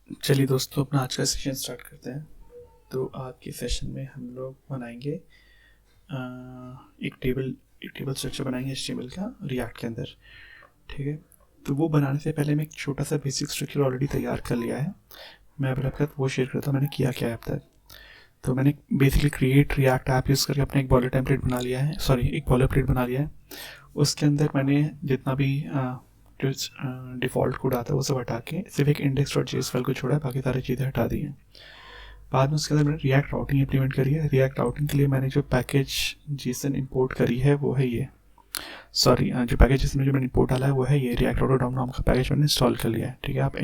चलिए दोस्तों, अपना आज का सेशन स्टार्ट करते हैं। तो आज के सेशन में हम लोग बनाएंगे एक टेबल स्ट्रक्चर बनाएंगे HTML का रिएक्ट के अंदर। ठीक है, तो वो बनाने से पहले मैं एक छोटा सा बेसिक स्ट्रक्चर ऑलरेडी तैयार कर लिया है। मैं अब आपके साथ वो शेयर करता हूँ मैंने किया क्या है अब तक। तो मैंने basically create react app use करके अपना एक बॉलर टेम्पलेट बना लिया है, एक बॉलर प्लेट बना लिया है। उसके अंदर मैंने जितना भी जो डिफ़ॉल्ट कोड आता है वो सब हटा के सिर्फ एक index.js फाइल को छोड़ा है, बाकी सारी चीज़ें हटा दी हैं। बाद में उसके अंदर मैंने रिएक्ट राउटिंग इंप्लीमेंट करी है। रिएक्ट राउटिंग के लिए मैंने जो पैकेज जेसन इंपोर्ट करी है वो है ये, जो पैकेज जेसन में जो मैंने इंपोर्ट डाला है वो है ये रिएक्ट राउटर डॉम नाम का पैकेज मैंने इंस्टॉल कर लिया है। ठीक है, आप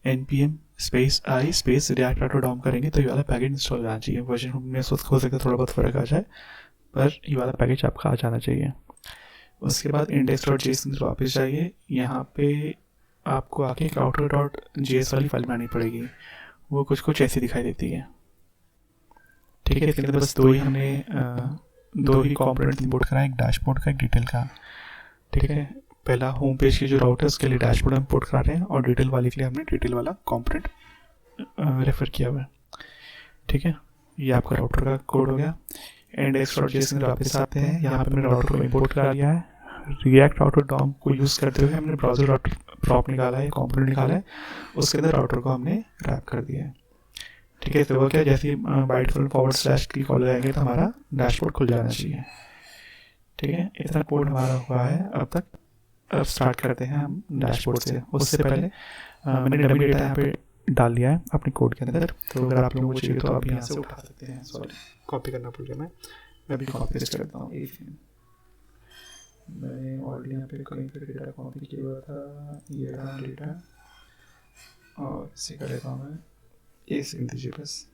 npm space react router DOM करेंगे तो ये वाला पैकेज इंस्टॉल होना चाहिए। वर्जन में हो सकता है थोड़ा बहुत फ़र्क आ जाए, पर ये वाला पैकेज आपका आ जाना चाहिए। उसके बाद index.json वापस जाइए। यहाँ पे आपको आके router.js वाली फाइल बनानी पड़ेगी। वो कुछ ऐसी दिखाई देती है। ठीक है, इसके अंदर बस दो ही कंपोनेंट इंपोर्ट करा, एक डैशबोर्ड का, एक डिटेल का। ठीक है, पहला होम पेज की जो राउटर उसके लिए डैशबोर्ड इंपोर्ट करा रहे हैं, और डिटेल वाले के लिए हमने डिटेल वाला कंपोनेंट रेफर किया हुआ है। ठीक है, ये आपका राउटर का कोड हो गया। index.json वापस आते हैं। यहाँ पे मैंने राउटर को इंपोर्ट करा लिया है। रिएक्ट राउटर डॉम को यूज़ करते हुए हमने ब्राउजर प्रॉप निकाला है, कंपोनेंट निकाला है, उसके अंदर राउटर को हमने रैप कर दिया है। ठीक है, तो वो क्या, जैसे बाइट फॉरवर्ड / की कॉल जाएंगे तो हमारा डैशबोर्ड खुल जाना चाहिए। ठीक है, इतना कोड हमारा हुआ है अब तक। अब स्टार्ट करते हैं हम डैशबोर्ड से। उससे पहले मैंने डमी डेटा यहाँ पे डाल दिया है अपने कोड के अंदर। तो अगर आप लोगों को चाहिए तो आप यहाँ से उठा सकते हैं। सॉरी, कॉपी करना भूल गया मैं भी कॉपी पेस्ट करता हूँ। मैंने ऑलरेडी यहाँ पे कहीं पे डेटा कॉपी किया हुआ था, ये रहा डेटा, और इसे कर लेता हूँ मैं ए से दीजिए बस,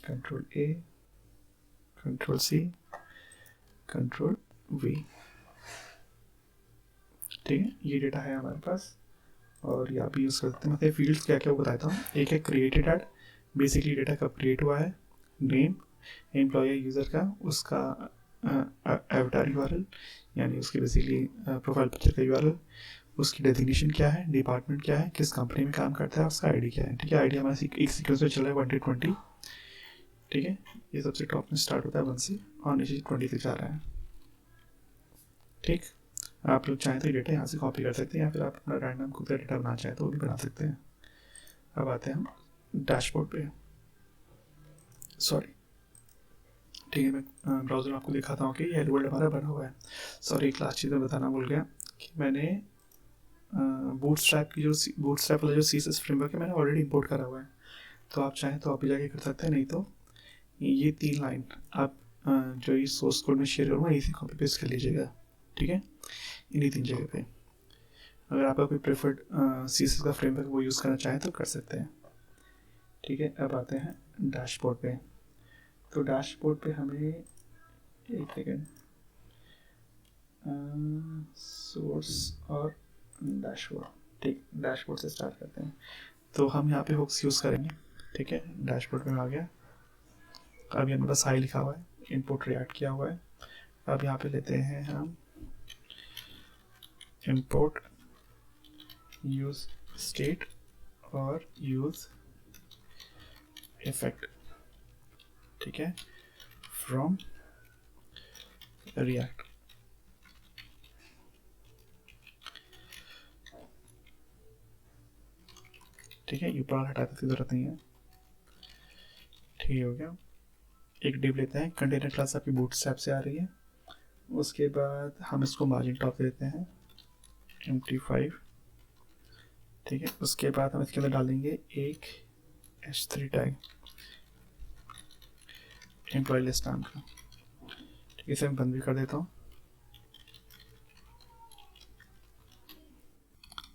Ctrl+A, Ctrl+C, Ctrl+V। ठीक है, ये डेटा है हमारे पास और ये आप यूज़ कर सकते हैं। मैं फील्ड्स क्या क्या बताता हूँ। एक है क्रिएटेड एड, बेसिकली डेटा कब क्रिएट हुआ है, नेम एम्प्लॉय यूज़र का, उसका एवटार यूआरएल यानी उसकी बेसिकली प्रोफाइल पिक्चर का यूआरएल, उसकी डेजिग्नेशन क्या है, डिपार्टमेंट क्या है, किस कंपनी में काम करता है, उसका आईडी क्या है। ठीक है, आईडी हमारा एक सीक्वेंस में चल रहा है 1 to 20। ठीक है, ये सबसे टॉप में स्टार्ट होता है 1 से और नीचे 20 तक जा रहा है। ठीक, आप लोग चाहें तो ये डेटा यहाँ से कॉपी कर सकते हैं, या फिर आप अपना रैंडम खुद का डेटा बनाना चाहें तो वो भी बना सकते हैं। अब आते हैं हम डैशबोर्ड पे। सॉरी, ठीक है, मैं ब्राउज़र में आपको दिखाता हूँ कि ये हेलो वर्ल्ड हमारा बना हुआ है। सॉरी, एक लास्ट चीज़ में बताना भूल गया कि मैंने बूटस्ट्रैप वाला जो CSS फ्रेमवर्क है मैंने ऑलरेडी इंपोर्ट करा हुआ है। तो आप चाहें तो आप भी जाके कर सकते हैं, नहीं तो ये 3 लाइन आप जो ये सोर्स कोड में शेयर करूँगा इसी कॉपी पेस्ट कर लीजिएगा। ठीक है, इन्हीं 3 जगह पे। अगर आपका कोई प्रेफर्ड CSS का फ्रेमवर्क वो यूज़ करना चाहें तो कर सकते हैं। ठीक है, अब आते हैं डैशबोर्ड पे। तो डैशबोर्ड पे हमें एक सेकेंड, सोर्स और डैशबोर्ड। ठीक, डैशबोर्ड से स्टार्ट करते हैं। तो हम यहाँ पे हुक्स यूज़ करेंगे। ठीक है, डैशबोर्ड में आ गया। अब यहाँ बस हाई लिखा हुआ है, इनपुट रिएक्ट किया हुआ है। अब यहाँ पे लेते हैं हम इंपोर्ट यूज स्टेट और यूज इफेक्ट। ठीक है, फ्रॉम रिएक्ट। ठीक है, ये पुराना हटाने की जरूरत नहीं है। ठीक हो गया। एक डिव लेते हैं, कंटेनर क्लास आपकी बूटस्ट्रैप से आ रही है। उसके बाद हम इसको मार्जिन टॉप देते हैं MT5। ठीक है, उसके बाद हम इसके अंदर डालेंगे एक H3 टैग एम्प्लॉय लिस्ट नाम का। ठीक है, इसे मैं बंद भी कर देता हूँ।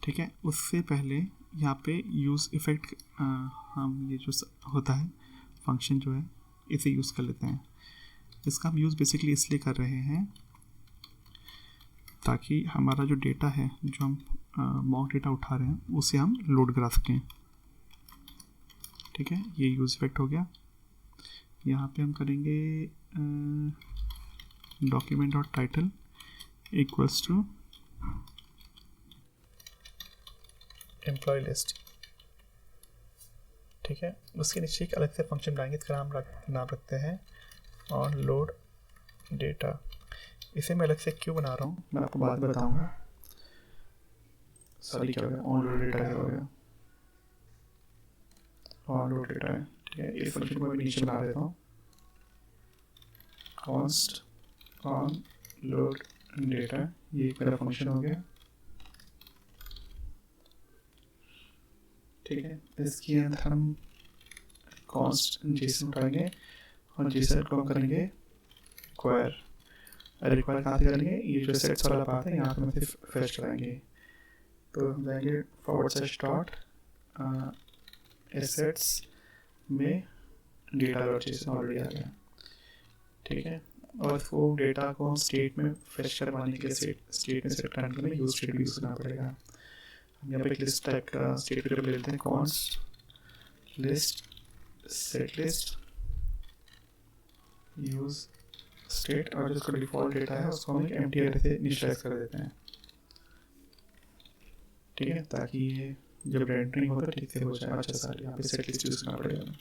ठीक है, उससे पहले यहाँ पे यूज़ इफ़ेक्ट हम ये जो होता है फंक्शन जो है इसे यूज़ कर लेते हैं। इसका हम यूज़ बेसिकली इसलिए कर रहे हैं ताकि हमारा जो डेटा है, जो हम मॉक डेटा उठा रहे हैं, उसे हम लोड करा सकें। ठीक है, ये यूज़ इफेक्ट हो गया। यहाँ पे हम करेंगे document dot title equals to employ list, ठीक है। उसके नीचे एक अलग से फंक्शन बनाएंगे, इसका नाम रखते हैं ऑन लोड डेटा। इसे मैं अलग से क्यों बना रहा हूँ मैं आपको बाद में बताऊँगा। सॉरी क्या हो गया, ऑन लोड डेटा हो गया, ऑन लोड डेटा है, ठीक है। इस फंक्शन को मैं नीचे बना देता हूँ, कॉन्स्ट ऑन लोड डेटा, ये मेरा फंक्शन हो गया, ठीक है। इसके अंदर हम कॉन्स्ट जेसन उठाएंगे और जेसन को हम करेंगे रिक्वायर। रिक्वायर कहाँ से करेंगे, ये जो सेट्स वाला पार्ट है यहाँ पे हम सिर्फ फेच कराएंगे। तो हम जाएंगे /डॉट एसेट्स में डेटा डॉट जेसन ऑलरेडी आ गया, ठीक है। और वो डेटा को हम स्टेट में फेच करवाने के लिए स्टेट में सेट करने के लिए यूज स्टेट यूज़ करना पड़ेगा। हम यहाँ पे एक लिस्ट टाइप का स्टेट वेरिएबल लेते हैं, const list set list use state, और जिसका डिफॉल्ट डेटा है उसको हम एक एम्प्टी एरे से इनिशियलाइज कर देते हैं, ठीक है, ताकि ये जब रेंडरिंग हो तो ठीक से हो जाए। अच्छा सर यहाँ पे सेट लिस्ट यूज़ करना पड़ेगा,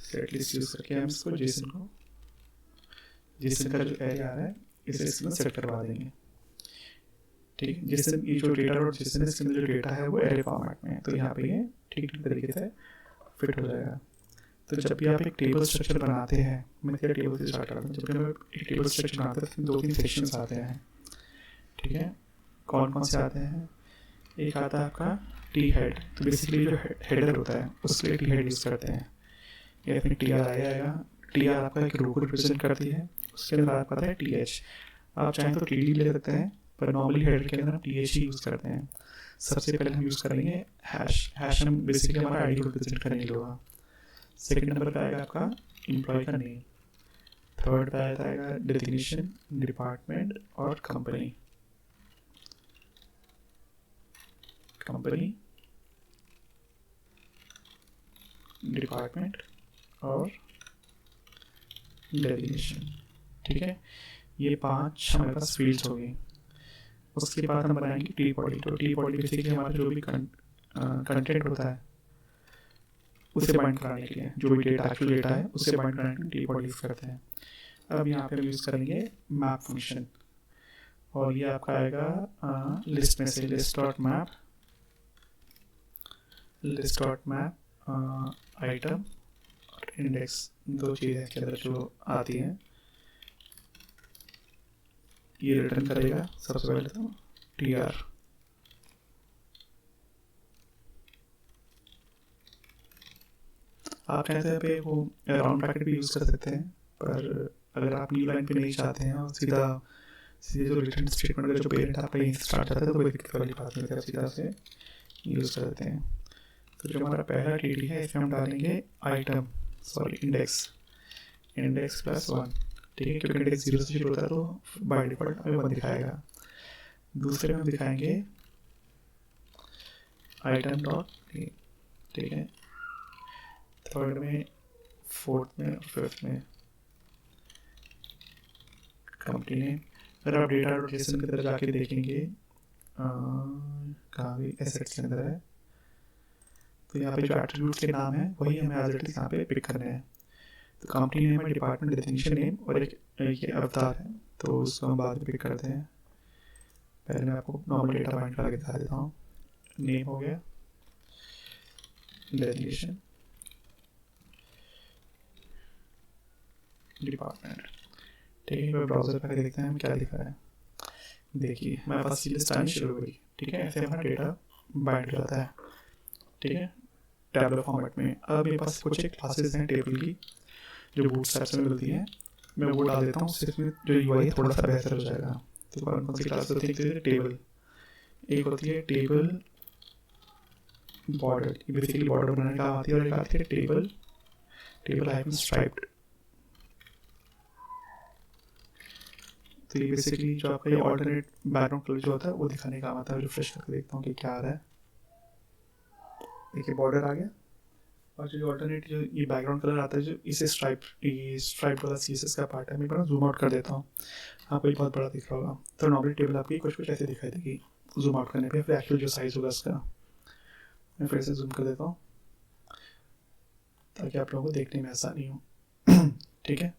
सेट लिस्ट यूज़ करके हम इसको जेसन का जो एरे आ रहा है इसे इसमें सेट करवा देंगे, ठीक है। जेसन ये जो डेटा डॉट जेसन है इसके अंदर जो डेटा है वो एरे फॉर्मेट में है, तो यहाँ पे ये ठीक तरीके से फिट हो जाएगा। तो जब भी आप एक टेबल स्ट्रक्चर बनाते हैं, मैं क्या टेबल से स्टार्ट करता हूँ, जब भी हम एक टेबल स्ट्रक्चर बनाते हैं तो 2-3 सेक्शंस आते हैं, ठीक है। कौन कौन से आते हैं, एक आता है आपका टी हेड, तो बेसिकली जो हेडर होता है उसके लिए टी हेड यूज़ करते हैं, या फिर टी आर आएगा, टी आर आपका एक रो को रिप्रेजेंट करती है, उसके अंदर आपका आता है टी एच, आप चाहें तो टी डी ले सकते हैं, पर नॉर्मली हेडर के अंदर हम टी एच ही यूज़ करते हैं। सबसे पहले हम यूज़ करेंगे हैश हम बेसिकली हमारा आई डी को रिप्रेजेंट करने के लिए होगा। सेकंड नंबर पे आएगा आपका एम्प्लॉय का नेम, थर्ड पे आएगा डेजिग्नेशन, डिपार्टमेंट और कंपनी डिपार्टमेंट और डेजिग्नेशन, ठीक है। ये 5 हमारे पास फील्ड्स हो गई। उसके बाद हम बनाएंगे टी बॉडी, तो टी बॉडी बेसिकली हमारा जो भी कंटेंट होता है उसे बाइंड कराने के लिए, जो भी डेटा एक्चुअल डेटा है उसे बाइंड कराने के लिए टी बॉडी यूज़ करते हैं। अब यहाँ पे हम यूज़ करेंगे मैप फंक्शन, और ये आपका आएगा लिस्ट में से लिस्ट डॉट मैप आइटम और इंडेक्स, 2 चीज़ें के अंदर जो आती हैं ये रिटर्न करेगा। सबसे पहले तो टी आर, आप चाहते हैं पे वो राउंड ब्रैकेट भी यूज़ कर सकते हैं, पर अगर आप न्यू लाइन पे नहीं चाहते हैं और सीधे जो रिटर्न स्टेटमेंट का जो पेरेंट आपका यहीं स्टार्ट जाता है तो कोई दिक्कत वाली बात नहीं है, सीधा से यूज़ कर देते हैं। तो जो हमारा पहला टी डी है इसमें हम डालेंगे इंडेक्स +1, ठीक है, क्योंकि इंडेक्स 0 से शुरू होता है तो बाय डिफॉल्ट हमें 1 दिखाएगा। दूसरे में हम दिखाएंगे आइटम डॉट, ठीक है, थर्ड में, फोर्थ में और फिफ्थ में कंपनी नेम। अगर आप डेटा डॉट जेसन की तरफ जाके देखेंगे कहाँ भी एसेट्स के अंदर है, तो यहाँ पे जो एट्रीब्यूट्स के नाम है वही हमें एज इट इज यहाँ पे पिक करने हैं। तो कंपनी नेम है, डिपार्टमेंट डेजिग्नेशन नेम और एक ये अवतार है, तो उसको हम बाद में पिक करते हैं। पहले मैं आपको नॉर्मल डेटा बाइंड करके दिखा देता हूँ। नेम हो गया, डेजिग्नेशन, डिपार्टमेंट, ठीक है। ब्राउजर पर देखते हैं क्या दिखा है। देखिए हमारे पास ये लिस्ट आनी शुरू हुई, ठीक है, ऐसे हमारा डेटा बाइंड जाता है, ठीक है, टैबलर फॉर्मेट में। अब मेरे पास कुछ एक क्लासेस हैं टेबल की जो बूटस्ट्रैप से मिलती है, मैं वो डाल देता हूँ, उससे जो यूआई है थोड़ा सा बेहतर हो जाएगा। तो कौन कौन सी क्लास होती है, टेबल, एक होती है टेबल बॉर्डर, बेसिकली बॉर्डर बनाने का आती है, और एक आती है टेबल हाइफन स्ट्राइप्ड। तो ये बेसिकली जो आपका ये ऑल्टरनेट बैकग्राउंड कलर जो होता है वो दिखाने का आता है। रिफ्रेश करके देखता हूँ कि क्या आ रहा है। देखिए बॉर्डर आ गया, और जो ऑल्टरनेट जो ये बैकग्राउंड कलर आता है जो इसे स्ट्राइप वाला सीएसएस का पार्ट है। मैं बड़ा जूम आउट कर देता हूँ, आपको ये बहुत बड़ा दिख रहा होगा। तो नॉर्मल टेबल आपकी कुछ ऐसे दिखाई देगी जूम आउट करने पे, फिर एक्चुअल जो साइज़ होगा इसका। मैं फिर से जूम कर देता हूँ ताकि आप लोगों को देखने में आसानी हो। ठीक है,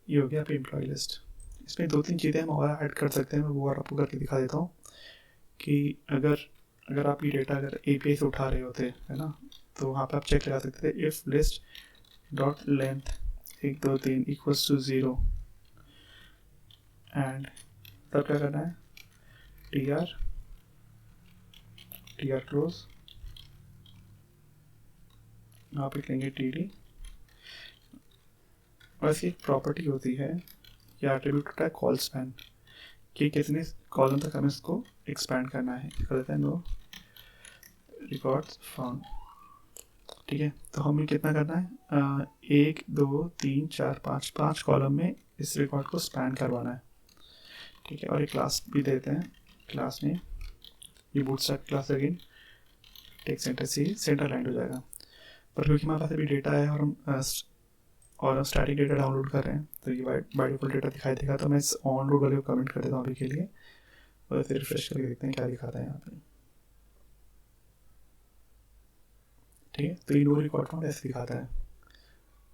ये हो गया आपकी एम्प्लॉय लिस्ट। इसमें 2-3 चीज़ें हम और ऐड कर सकते हैं, मैं वो और आपको करके दिखा देता हूँ कि अगर आप ये डेटा अगर API से उठा रहे होते है ना, तो वहाँ पे आप चेक लगा सकते थे if list dot length 1 2 3 equals to 0 and तब क्या करना है, टी आर क्लोज, यहाँ पे लेंगे TD। और इसकी एक प्रॉपर्टी होती है या एट्रीब्यूट होता है कॉल स्पैन, कि कितने कॉलम तक हमें इसको एक्सपैंड करना है। कर देते हैं नो रिकॉर्ड्स फाउंड। ठीक है, तो हमें कितना करना है, 1 2 3 4 5 कॉलम में इस रिकॉर्ड को स्पैन करवाना है। ठीक है, और एक क्लास भी देते हैं, क्लास में ये bootstrap class again text center से सेंटर लाइन हो जाएगा। पर क्योंकि हमारे पास अभी डेटा है और हम स्टैटिक डेटा डाउनलोड कर रहे हैं, तो ये बाय डिफॉल्ट डेटा दिखाई देगा। तो मैं इस ऑन रोड वाले को कमेंट कर देता हूँ अभी के लिए, और फिर रिफ्रेश करके देखते हैं क्या दिखाता है यहाँ पे। ठीक है, तो ये नो रिकॉर्ड फाउंड ऐसे दिखाता है।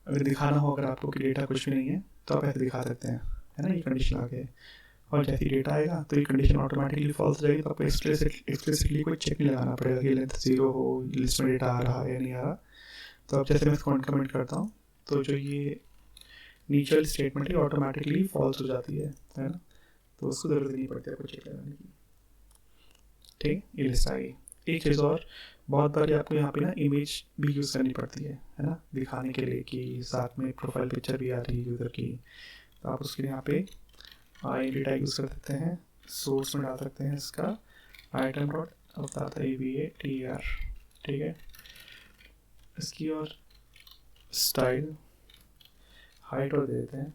अगर दिखाना हो अगर आपको कि डेटा कुछ भी नहीं है तो आप ऐसे दिखा सकते हैं, है ना, ये कंडीशन आके। और जैसे डेटा आएगा तो ये कंडीशन ऑटोमेटिकली फॉल्स हो जाएगी, तो आपको एक्सप्लिसिटली कोई चेक नहीं लगाना पड़ेगा कि लेंथ 0 हो, लिस्ट में डेटा आ रहा है या नहीं आ रहा। तो अब जैसे मैं इसको कमेंट करता हूँ तो जो ये नीचे वाली स्टेटमेंट है ऑटोमेटिकली फॉल्स हो जाती है ना, तो उसको ज़रूरत नहीं पड़ती आपको चेक लगाने की। ठीक, ये लिस्ट आ गई। एक चीज़ और, बहुत बार आपको यहाँ पे ना इमेज भी यूज़ करनी पड़ती है ना, दिखाने के लिए कि साथ में प्रोफाइल पिक्चर भी आ रही है यूज़र की। तो आप उसके लिए यहाँ पे ID टैग यूज़ कर सकते हैं, सोर्स में डाल सकते हैं इसका आइटम डॉट AVATR। ठीक है, इसकी और स्टाइल हाइट और दे देते हैं।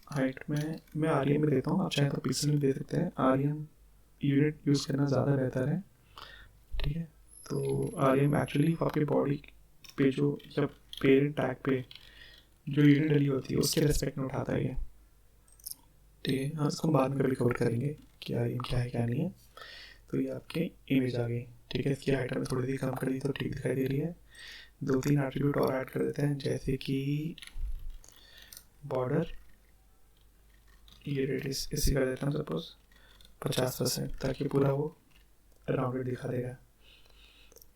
हाइट में मैं आर्यन में देता हूँ, आप चाहे तो पिक्सल में दे सकते हैं। आर्यन यूनिट यूज़ करना ज़्यादा बेहतर है। ठीक है, तो आर्यन एक्चुअली आपके बॉडी पे जो या पेरेंट टैग पे जो यूनिट डली होती है उसके रेस्पेक्ट में उठाता है ये। ठीक है, हाँ, इसको बाद में कभी कवर करेंगे कि आर्यन क्या है क्या नहीं है। तो ये आपके इमेज आ गई। ठीक है, इसकी हाइट में थोड़ी सी कम कर दी तो ठीक दिखाई दे रही है। 2-3 एट्रीब्यूट और ऐड कर देते हैं, जैसे कि बॉर्डर ये रेडियस इसी कर देता हूँ सपोज 50%, ताकि पूरा वो राउंडेड दिखा देगा।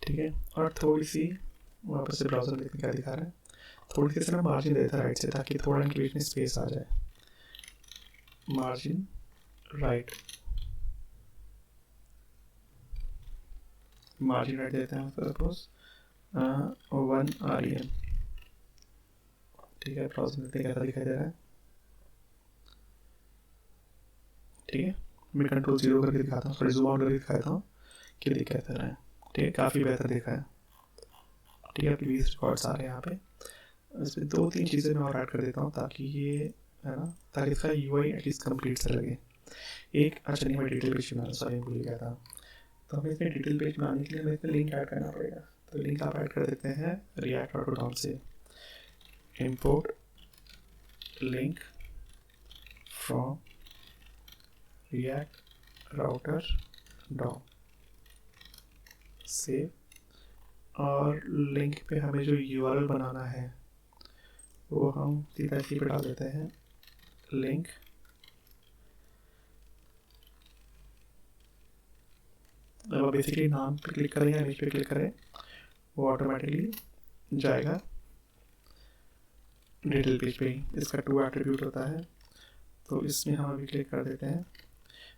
ठीक है, और थोड़ी सी वापस से ब्राउजर में देखने क्या दिखा रहा है, थोड़ी सी ना मार्जिन दे देता है राइट से, ताकि थोड़ा इनके बीच में स्पेस आ जाए। मार्जिन राइट, मार्जिन राइट देते हैं सपोज 1 REM। ठीक है, ब्राउजर में कैसा दिखाई दे रहा है। ठीक है, मैं कंट्रोल 0 करके दिखाता हूँ, थोड़ी जूम आउट करके दिखाता हूँ कि दिख कैसा रहा है। ठीक है, काफ़ी बेहतर दिखा है। ठीक है, 20 रिकॉर्ड्स आ रहे हैं यहाँ पे। इसमें 2-3 चीज़ें मैं और ऐड कर देता हूँ ताकि ये है ना, ताकि इसका UI एटलीस्ट कंप्लीट सा लगे। एक अच्छा नहीं, मैं डिटेल पेज बनाना, सॉरी भूल गया था। तो हमें इसमें डिटेल पेज बनाने के लिए हमें इसमें लिंक ऐड करना पड़ेगा। तो लिंक आप ऐड कर देते हैं react.com से, import link from react router DOM से, और लिंक पे हमें जो URL बनाना है वो हम सीधा इसी पे डाल देते हैं, लिंक अब आप बेसिकली नाम पे क्लिक करें या इमेज पे क्लिक करें वो ऑटोमेटिकली जाएगा डिटेल पेज पे ही। इसका 2 एट्रीब्यूट होता है, तो इसमें हम अभी क्लिक कर देते हैं।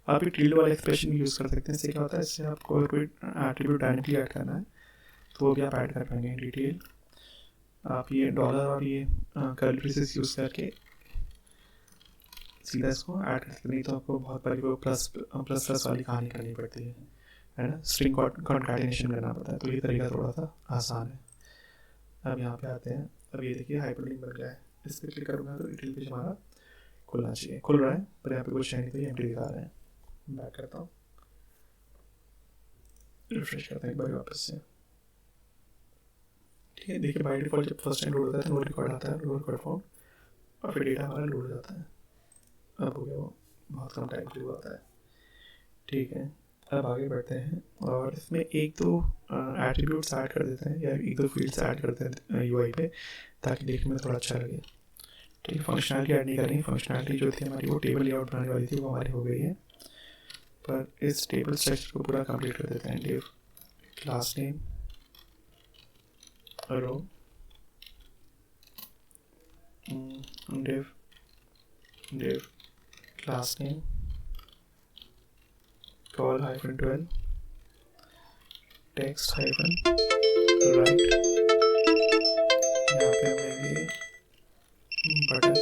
आप ये टिल्ड वाला एक्सप्रेशन यूज़ कर सकते हैं। इससे क्या होता है, इससे आपको कोई एट्रीब्यूट डायरेक्टली ऐड करना है तो वो भी आप ऐड कर पाएंगे डिटेल। आप ये डॉलर और ये कर्ली ब्रेसेस यूज़ करके सीधा इसको ऐड कर सकते, नहीं तो आपको बहुत बड़ी वो प्लस वाली कहानी करनी पड़ती है ना, स्ट्रिंग कॉन्कैटिनेशन करना पड़ता है। तो ये तरीका थोड़ा सा आसान है। अब यहाँ पे आते हैं, अब ये देखिए हाइपरलिंक बन गया है। इस पर क्लिक करूँगा तो डिटेल पेज हमारा खुलना चाहिए, खुल रहा है, पर यहाँ पे कुछ है नहीं तो ये एम्प्टी दिखा रहे हैं। बैक करता हूँ, रिफ्रेश करते हैं एक बार वापस से। ठीक है, देखिए बाय डिफॉल्ट जब फर्स्ट टाइम लोड होता है तो नो रिकॉर्ड आता है, नो रिकॉर्ड फाउंड, और फिर डेटा हमारा लोड हो जाता है। अब हो गया, वो बहुत कम टाइम के लिए होता है। ठीक है, अब आगे बढ़ते हैं और इसमें एक दो एट्रीब्यूट्स ऐड कर देते हैं या एक दो फील्ड्स ऐड करते हैं यूआई पे, ताकि देखने में थोड़ा अच्छा लगे। ठीक है, फंक्शनैलिटी ऐड नहीं करेंगे, फंक्शनैलिटी जो थी हमारी वो टेबल लेआउट बनाने वाली थी वो हमारी हो गई है। पर इस टेबल स्ट्रक्चर को पूरा कंप्लीट कर देते हैं। डिव क्लास नेम रो div class name call -12 text -right, यहाँ पे हम लेंगे बटन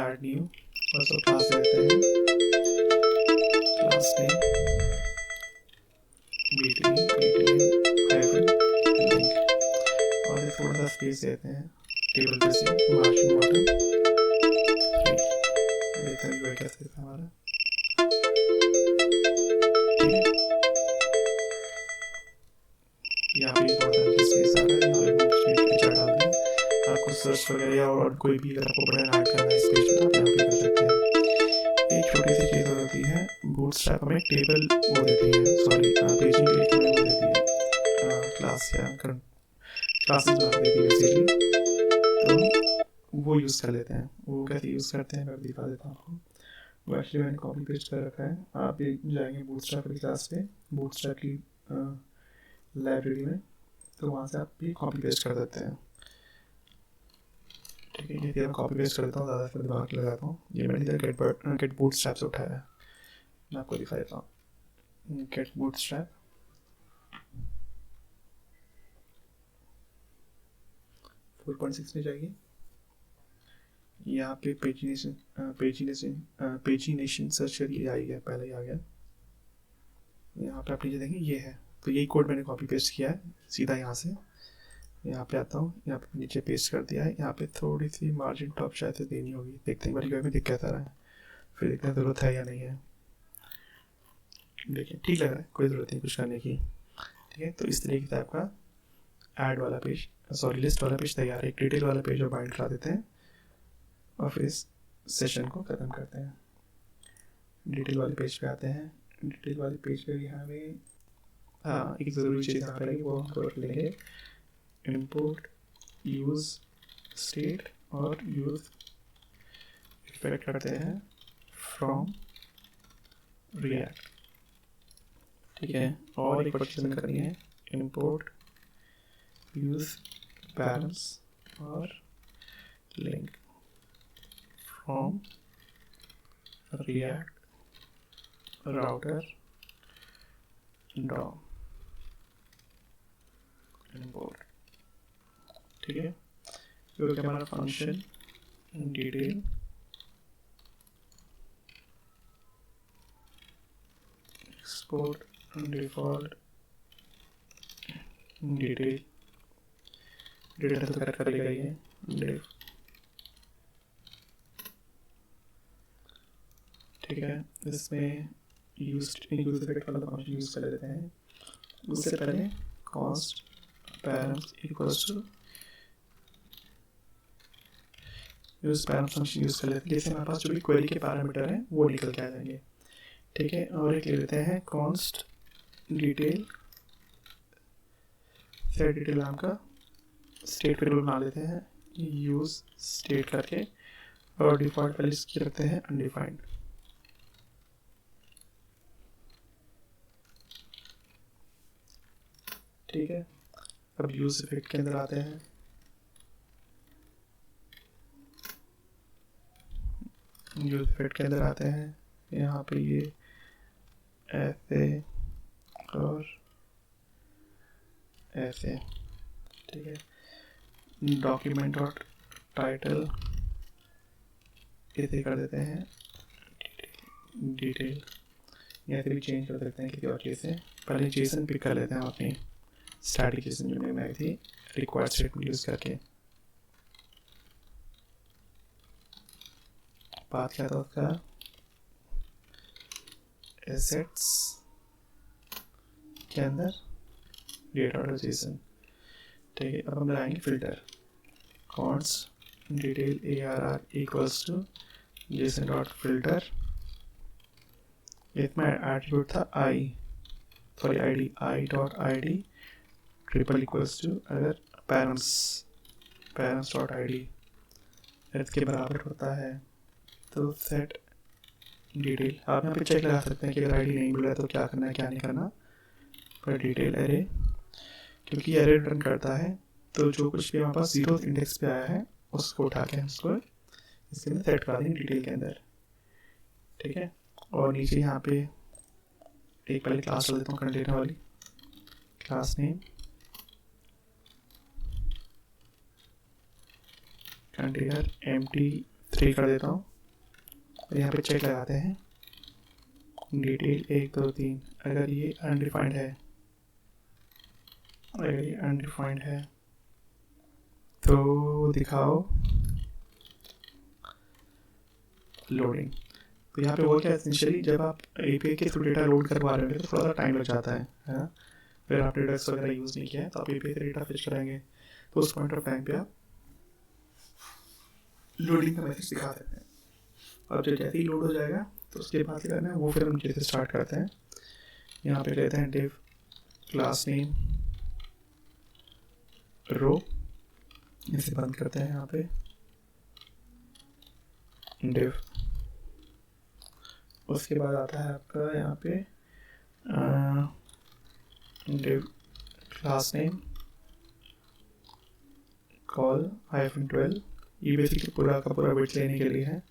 add new और सब क्लास देते हैं क्लास नेम btn -link और ये थोड़ा सा स्पेस देते हैं टेबल पे से मार्जिन बॉटम देखते हैं यूआई कैसे दिखता है हमारा। ठीक है, यहाँ पे थोड़ा सा नीचे स्पेस आ रहा है, यहाँ पे हमने फीचर डाल दिया। आपको सर्च वगैरह या और कोई भी अगर आपको बटन ऐड करना है इस पेज में, आप यहाँ पे कर सकते हैं। एक छोटी सी चीज़ और होती है, बूटस्ट्रैप हमें टेबल वो देती है, सॉरी पेजिंग के लिए हमें वो देती है क्लास या क्लासेस बना देती है बेसिकली, तो वो यूज़ कर लेते हैं। वो कैसे यूज़ करते हैं मैं दिखा देता हूँ आपको। वो एक्चुअली मैंने कॉपी पेस्ट कर रखा है। आप भी जाएंगे बूटस्ट्रैप की क्लास पे, बूटस्ट्रैप की लाइब्रेरी में, तो वहाँ से आप भी कॉपी पेस्ट कर देते हैं। ठीक है, ये मैं कॉपी पेस्ट करता हूँ, ज़्यादा फिर दिमाग लगाता हूँ। ये मैंने इधर गेट बूटस्ट्रैप से उठाया है, मैं आपको दिखा देता हूँ। गेट बूटस्ट्रैप 4.6 में जाइए, यहाँ पे पेजिनेशन सर्च करिए, आ गया, पहले ही आ गया। यहाँ पे आप नीचे देखें ये है, तो यही कोड मैंने कॉपी पेस्ट किया है सीधा यहाँ से। यहाँ पे आता हूँ, यहाँ पे नीचे पेस्ट कर दिया है। यहाँ पे थोड़ी सी मार्जिन टॉप शायद से देनी होगी, देखते हैं बड़ी में दिख कैसा रहा है, फिर देखते हैं ज़रूरत है या नहीं है। देखिए ठीक लग रहा है, कोई ज़रूरत नहीं कुछ करने की। ठीक है, तो इस तरीके से आपका ऐड वाला पेज, सॉरी लिस्ट वाला पेज तैयार है। एक डिटेल वाला पेज और बाइंड करा देते हैं और फिर इस सेशन को ख़त्म करते हैं। डिटेल वाले पेज पे आते हैं। डिटेल वाले पेज पे भी हमें एक ज़रूरी चीज़ यहाँ पर रहेगी, वो हम कर लेंगे इंपोर्ट यूज़ स्टेट और यूज़ इफेक्ट करते हैं फ्रॉम रिएक्ट। ठीक है, और एक और चीज़ करनी है, इंपोर्ट यूज़ बैलेंस और link from react router DOM import. ठीक है, क्योंकि हमारा function detail export default detail data तो करेक्ट करेगा ये डिव। ठीक है, इसमें यूज इफेक्ट वाला फंक्शन यूज कर लेते हैं। उससे पहले const params equals to use params function use कर लेते हैं, जैसे हमारे पास जो भी क्वेरी के पैरामीटर हैं वो निकल के आ जाएंगे। ठीक है, और एक ले लेते हैं कॉन्स्ट डिटेल सेट डिटेल नाम का स्टेट वेरिएबल बना लेते हैं यूज स्टेट करके, और डिफॉल्ट वैल्यू इसकी रखते हैं अनडिफाइंड। ठीक है, अब यूज इफेक्ट के अंदर आते हैं। यूज इफेक्ट के अंदर आते हैं, यहाँ पे ये ऐसे और ऐसे। ठीक है, डॉक्यूमेंट डॉट टाइटल ऐसे कर देते हैं डिटेल, या फिर भी चेंज कर देते हैं किसी और चीज़ से। पहले जेसन पिक कर लेते हैं अपनी स्टैटिक जेसन जो में आई थी रिक्वायर्ड स्टेटमेंट यूज़ करके। बात क्या था उसका, एसेट्स के अंदर डेटा डॉट जेसन। ठीक है, अब हम लगाएंगे filter const detail ARR equals to JSON dot filter इसमें एट्रीब्यूट था id i.id triple equals to अगर parents डॉट id इसके बराबर होता है तो सेट डिटेल। आप यहाँ पे चेक लगा सकते हैं कि अगर आईडी नहीं मिल रहा है तो क्या करना है क्या नहीं करना। पर डिटेल एरे, क्योंकि एरे रिटर्न करता है तो जो कुछ भी हमारे पास 0 इंडेक्स पे आया है उसको उठा के उसको इसके अंदर सेट करा देंगे डिटेल के अंदर, ठीक है। और नीचे यहाँ पे एक पहले क्लास डाल देता हूँ कंटेनर वाली, क्लास नेम कंटेनर empty3 कर देता हूँ। यहाँ पे चेक लगाते हैं डिटेल 1 2 3, अगर ये अनडिफाइंड है तो दिखाओ लोडिंग। तो यहाँ पे वो क्या एसेंशियली जब आप एपीआई के थ्रू डेटा लोड करवा रहे हो तो थोड़ा सा टाइम लग जाता है ना। अगर आपने डेक्स वगैरह यूज़ नहीं किया है तो आप एपीआई से डेटा फिच कराएंगे तो उस पॉइंट ऑफ टाइम पे आप लोडिंग का मैसेज दिखा सकते हैं। अब जब जैसे ही लोड हो जाएगा तो उसके बाद क्या करना है वो फिर हम नीचे से स्टार्ट करते हैं। यहाँ पे लेते हैं div क्लास नेम रो, इसे बंद करते हैं। यहाँ पे div, उसके बाद आता है आपका यहाँ पे div क्लास नेम कॉल -12, ये बेसिकली पूरा का पूरा बिट लेने के लिए है।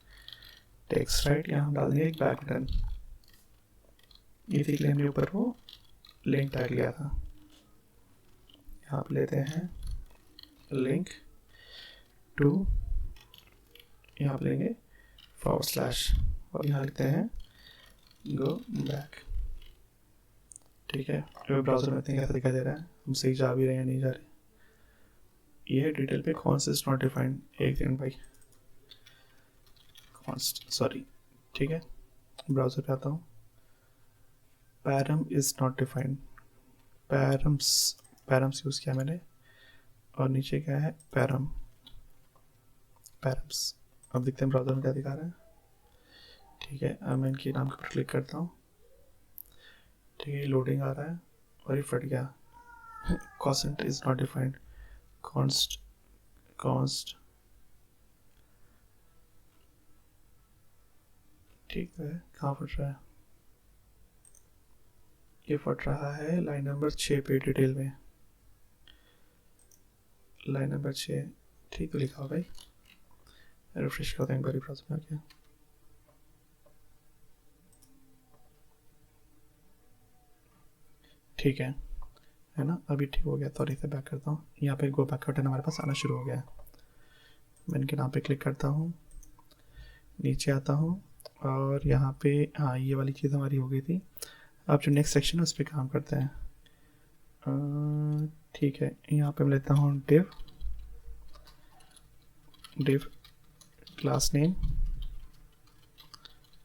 टेक्स्ट राइट, यहाँ हम डाल देंगे एक बैक बटन, बेसिकली हमने ऊपर वो लिंक टैग लिया था। यहाँ पे लेते हैं लिंक टू, यहाँ पे लेंगे / और यहाँ लिखते हैं गो बैक, ठीक है। जो ब्राउज़र में कैसा दिखाई दे रहा है, हम सही जा भी रहे हैं नहीं जा रहे। ये डिटेल पे कॉन्स्ट इज नॉट डिफाइंड, एक सेकंड भाई, कॉन्स्ट सॉरी, ठीक है। ब्राउज़र पे आता हूँ, param is not defined, params use किया मैंने, और नीचे क्या है पैरम्स। अब देखते हैं ब्राउज़र में क्या दिखा रहा है, ठीक है। अब मैं इनके नाम के ऊपर क्लिक करता हूँ, ठीक है। लोडिंग आ रहा है और ये फट गया, const is not defined, const ठीक है। कहाँ फट रहा है, ये फट रहा है लाइन नंबर 6 पे डिटेल में, लाइन नंबर 6, ठीक है। लिखा भाई, रिफ्रेश करते हैं एक बार ब्राउज़र में आके, ठीक है ना। अभी ठीक हो गया, सॉरी से बैक करता हूँ। यहाँ पे गो बैक बटन हमारे पास आना शुरू हो गया है। मैं इनके नाम पे क्लिक करता हूँ, नीचे आता हूँ और यहाँ पे हाँ ये वाली चीज़ हमारी हो गई थी। अब जो नेक्स्ट सेक्शन है उस पर काम करते हैं, ठीक है। यहाँ पे मैं लेता हूँ div class name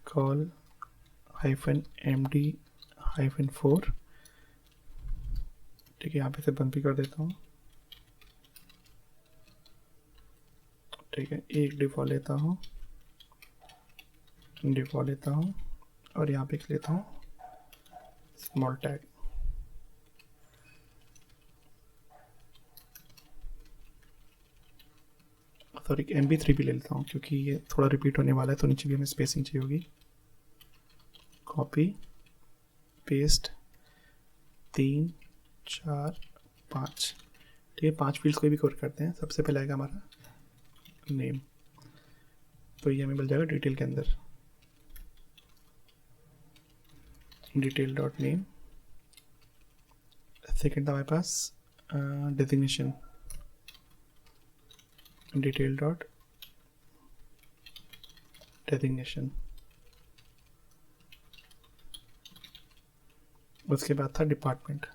call -md-4, ठीक है। यहाँ पे से बंद भी कर देता हूँ, ठीक है। एक डिफॉल्ट लेता हूँ और यहाँ पे लेता हूँ स्मॉल टैग, सॉरी MB3 भी ले लेता हूँ क्योंकि ये थोड़ा रिपीट होने वाला है तो नीचे भी हमें स्पेसिंग चाहिए होगी। कॉपी पेस्ट 3 4 5, ठीक है। 5 फील्ड्स कोई भी कवर करते हैं। सबसे पहले आएगा हमारा नेम, तो ये हमें मिल जाएगा डिटेल के अंदर, डिटेल डॉट नेम। सेकेंड था हमारे पास डेजिग्नेशन, डिटेल डॉट डेजिग्नेशन। उसके बाद था डिपार्टमेंट,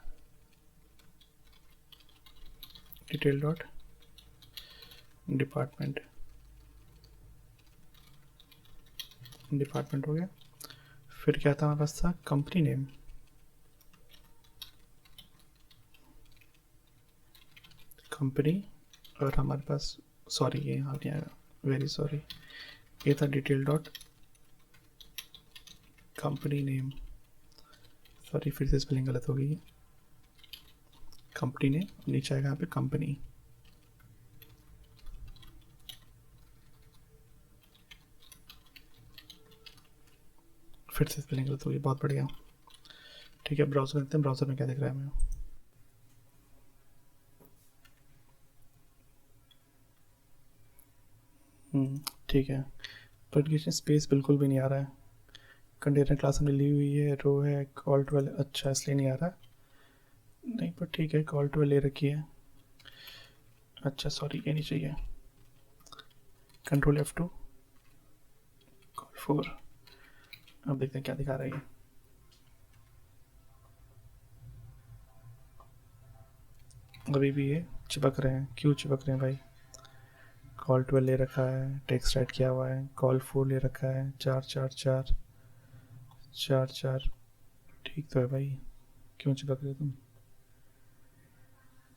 डिटेल डॉट डिपार्टमेंट हो गया। फिर क्या था हमारे पास था कंपनी नेम, कंपनी, और हमारे पास सॉरी ये यहाँ नहीं आएगा, वेरी सॉरी, ये था detail dot company name, sorry फिर से स्पेलिंग गलत हो गई है, कंपनी नेम, नीचे आएगा यहाँ पे कंपनी, फिर से स्पेलिंग गलत हो गई, बहुत बढ़िया। ठीक है, ब्राउज़र करते हैं, ब्राउज़र में क्या दिख रहा है हमें। ठीक है, पर स्पेस बिल्कुल भी नहीं आ रहा है। कंटेनर क्लास हमने ली हुई है, रो है, कॉल 12, अच्छा इसलिए नहीं आ रहा नहीं, पर ठीक है, कॉल 12 ले रखी है। अच्छा सॉरी, ये नहीं चाहिए, कंट्रोल F2, कॉल 4। अब देखते हैं क्या दिखा रहा है। अभी भी ये चिपक रहे हैं, क्यों चिपक रहे हैं भाई। कॉल 12 ले रखा है, टेक्स्ट राइट किया हुआ है, कॉल 4 ले रखा है, 4 4 4 4 4, ठीक तो है भाई, क्यों चिपक रहे हो तुम,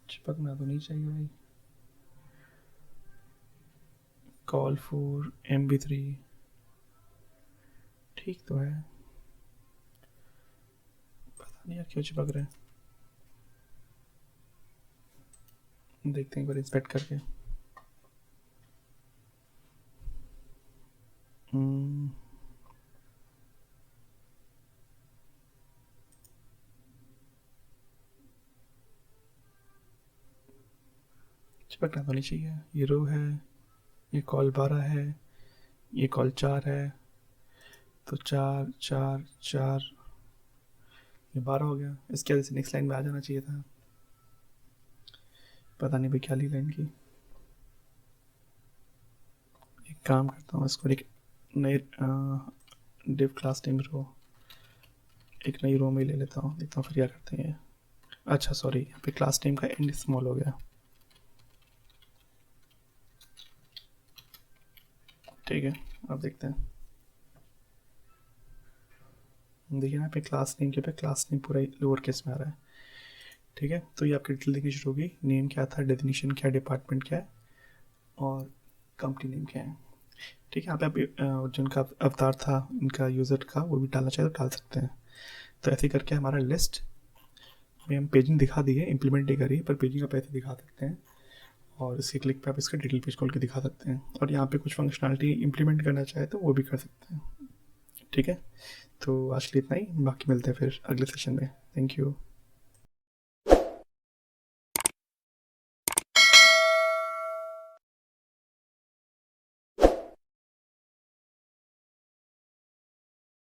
चिपकना तो नहीं चाहिए भाई। कॉल 4 MB3, ठीक तो है, पता नहीं यार क्यों चिपक रहे हैं, देखते हैं एक बार इंस्पेक्ट करके। चिपकना तो नहीं चाहिए, ये रो है, ये कॉल 12 है, ये कॉल 4 है, तो 4 4 4, ये 12 हो गया, इसके वजह से नेक्स्ट लाइन में आ जाना चाहिए था, पता नहीं भाई क्या ली लाइन की। एक काम करता हूँ, इसको एक नई डिव क्लास नेम रो, एक नई रो में ले लेता हूँ, देखता हूँ फिर क्या करते हैं ये। अच्छा सॉरी, यहाँ पे क्लास नेम का एंड स्मॉल हो गया, ठीक है, अब देखते हैं। देखिए यहाँ पे क्लास नेम के पे क्लास नेम पूरा लोअर केस में आ रहा है, ठीक है। तो ये आपकी डिटेल देखनी शुरू होगी, नेम क्या था, डेफिनेशन क्या, डिपार्टमेंट क्या है, और कंपनी नेम क्या है, ठीक है। यहाँ पे आप जिनका अवतार था इनका यूज़र का वो भी डालना चाहे तो डाल सकते हैं। तो ऐसे करके हमारा लिस्ट में हम पेजिंग दिखा दिए, इम्प्लीमेंट नहीं करी, पर पेजिंग आप ऐसे दिखा सकते हैं, और इसके क्लिक पे आप इसका डिटेल पेज खोल के दिखा सकते हैं, और यहाँ पे कुछ फंक्शनलिटी इम्प्लीमेंट करना चाहे तो वो भी कर सकते हैं, ठीक है। तो आज के लिए इतना ही, बाकी मिलते हैं फिर अगले सेशन में, थैंक यू।